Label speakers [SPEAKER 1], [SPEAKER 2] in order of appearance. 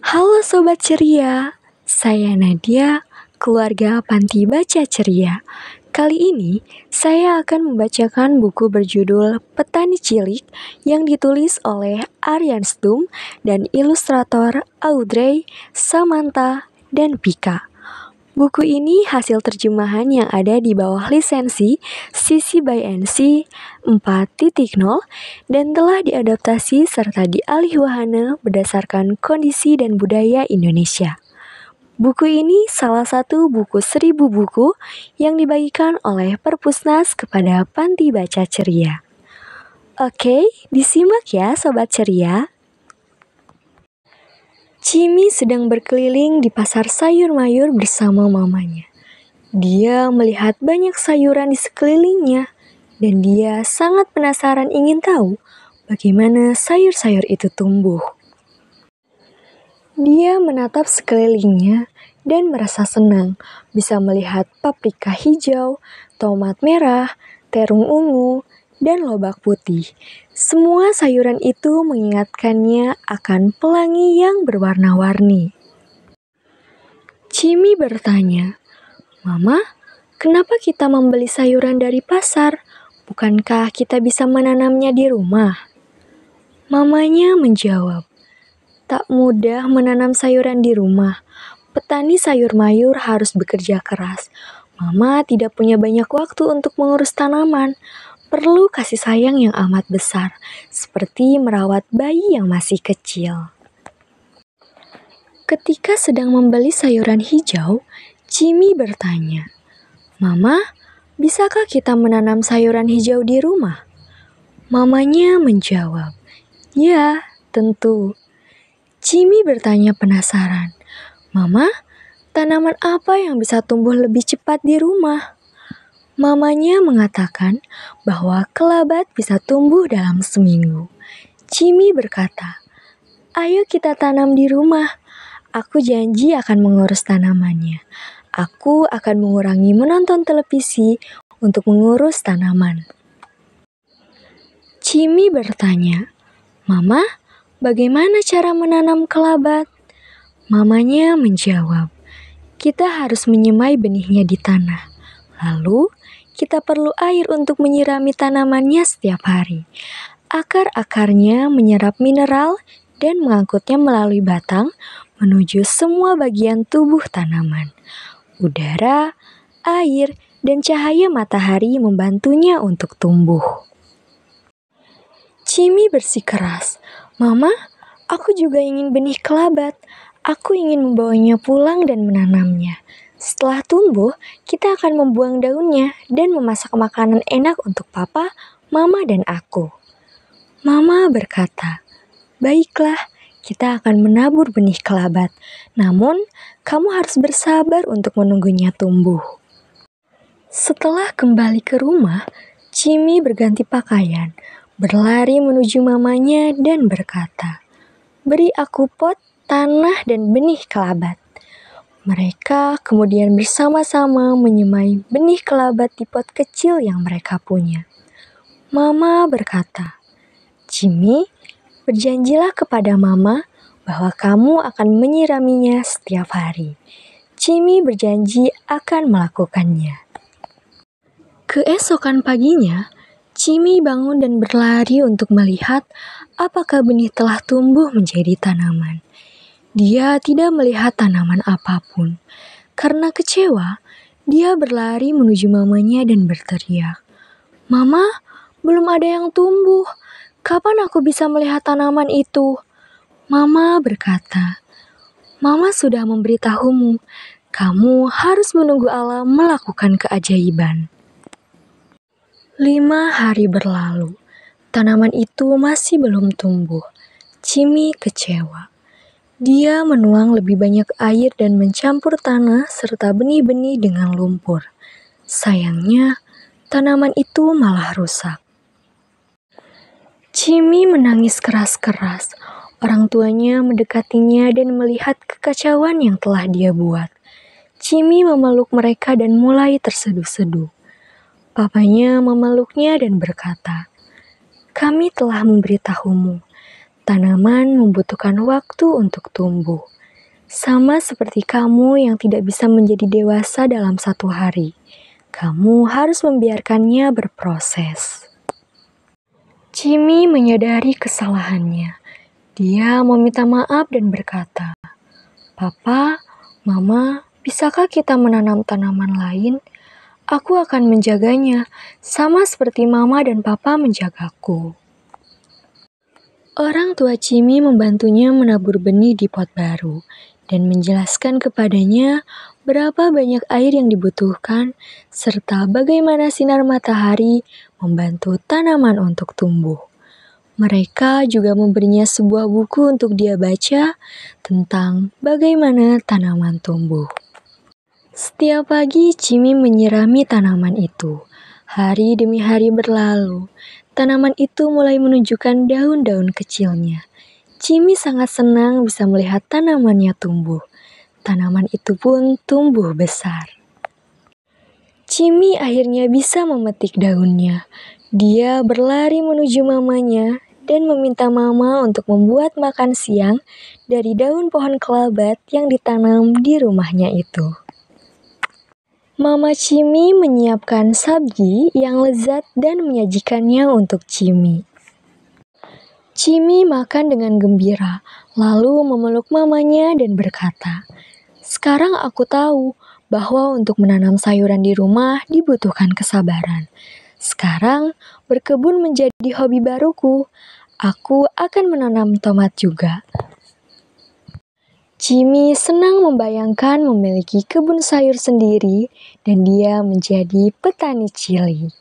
[SPEAKER 1] Halo Sobat Ceria, saya Nadia, keluarga Panti Baca Ceria. Kali ini saya akan membacakan buku berjudul Petani Cilik yang ditulis oleh Aryan Stum dan ilustrator Audrey, Samantha, dan Pika. Buku ini hasil terjemahan yang ada di bawah lisensi CC by NC 4.0 dan telah diadaptasi serta dialih wahana berdasarkan kondisi dan budaya Indonesia. Buku ini salah satu buku 1000 buku yang dibagikan oleh Perpusnas kepada Panti Baca Ceria. Oke, disimak ya Sobat Ceria. Cimi sedang berkeliling di pasar sayur mayur bersama mamanya. Dia melihat banyak sayuran di sekelilingnya dan dia sangat penasaran ingin tahu bagaimana sayur-sayur itu tumbuh. Dia menatap sekelilingnya dan merasa senang bisa melihat paprika hijau, tomat merah, terung ungu, dan lobak putih. Semua sayuran itu mengingatkannya akan pelangi yang berwarna-warni. Cimi bertanya, "Mama, kenapa kita membeli sayuran dari pasar? Bukankah kita bisa menanamnya di rumah?" Mamanya menjawab, "Tak mudah menanam sayuran di rumah. Petani sayur mayur harus bekerja keras. Mama tidak punya banyak waktu untuk mengurus tanaman. Perlu kasih sayang yang amat besar, seperti merawat bayi yang masih kecil." Ketika sedang membeli sayuran hijau, Cimi bertanya, "Mama, bisakah kita menanam sayuran hijau di rumah?" Mamanya menjawab, "Ya, tentu." Cimi bertanya penasaran, "Mama, tanaman apa yang bisa tumbuh lebih cepat di rumah?" Mamanya mengatakan bahwa kelabat bisa tumbuh dalam seminggu. Cimi berkata, "Ayo kita tanam di rumah. Aku janji akan mengurus tanamannya. Aku akan mengurangi menonton televisi untuk mengurus tanaman." Cimi bertanya, "Mama, bagaimana cara menanam kelabat?" Mamanya menjawab, "Kita harus menyemai benihnya di tanah. Lalu, kita perlu air untuk menyirami tanamannya setiap hari. Akar-akarnya menyerap mineral dan mengangkutnya melalui batang menuju semua bagian tubuh tanaman. Udara, air, dan cahaya matahari membantunya untuk tumbuh." Cimi bersikeras, "Mama, aku juga ingin benih kelabat. Aku ingin membawanya pulang dan menanamnya. Setelah tumbuh, kita akan membuang daunnya dan memasak makanan enak untuk papa, mama, dan aku." Mama berkata, "Baiklah, kita akan menabur benih kelabat. Namun, kamu harus bersabar untuk menunggunya tumbuh." Setelah kembali ke rumah, Cimi berganti pakaian, berlari menuju mamanya dan berkata, "Beri aku pot, tanah, dan benih kelabat." Mereka kemudian bersama-sama menyemai benih kelabat di pot kecil yang mereka punya. Mama berkata, "Cimi, berjanjilah kepada Mama bahwa kamu akan menyiraminya setiap hari." Cimi berjanji akan melakukannya. Keesokan paginya, Cimi bangun dan berlari untuk melihat apakah benih telah tumbuh menjadi tanaman. Dia tidak melihat tanaman apapun. Karena kecewa, dia berlari menuju mamanya dan berteriak, "Mama, belum ada yang tumbuh. Kapan aku bisa melihat tanaman itu?" Mama berkata, "Mama sudah memberitahumu. Kamu harus menunggu alam melakukan keajaiban." 5 hari berlalu. Tanaman itu masih belum tumbuh. Cimi kecewa. Dia menuang lebih banyak air dan mencampur tanah serta benih-benih dengan lumpur. Sayangnya, tanaman itu malah rusak. Cimi menangis keras-keras. Orang tuanya mendekatinya dan melihat kekacauan yang telah dia buat. Cimi memeluk mereka dan mulai terseduh-seduh. Papanya memeluknya dan berkata, "Kami telah memberitahumu. Tanaman membutuhkan waktu untuk tumbuh. Sama seperti kamu yang tidak bisa menjadi dewasa dalam satu hari. Kamu harus membiarkannya berproses. Cimi menyadari kesalahannya. Dia meminta maaf dan berkata, "Papa, Mama, bisakah kita menanam tanaman lain? Aku akan menjaganya, sama seperti Mama dan Papa menjagaku." Orang tua Cimi membantunya menabur benih di pot baru dan menjelaskan kepadanya berapa banyak air yang dibutuhkan serta bagaimana sinar matahari membantu tanaman untuk tumbuh. Mereka juga memberinya sebuah buku untuk dia baca tentang bagaimana tanaman tumbuh. Setiap pagi Cimi menyirami tanaman itu. Hari demi hari berlalu. Tanaman itu mulai menunjukkan daun-daun kecilnya. Cimi sangat senang bisa melihat tanamannya tumbuh. Tanaman itu pun tumbuh besar. Cimi akhirnya bisa memetik daunnya. Dia berlari menuju mamanya dan meminta mama untuk membuat makan siang dari daun pohon kelabat yang ditanam di rumahnya itu. Mama Cimi menyiapkan sabji yang lezat dan menyajikannya untuk Cimi. Cimi makan dengan gembira, lalu memeluk mamanya dan berkata, "Sekarang aku tahu bahwa untuk menanam sayuran di rumah dibutuhkan kesabaran. Sekarang berkebun menjadi hobi baruku. Aku akan menanam tomat juga." Cimi senang membayangkan memiliki kebun sayur sendiri dan dia menjadi petani cilik.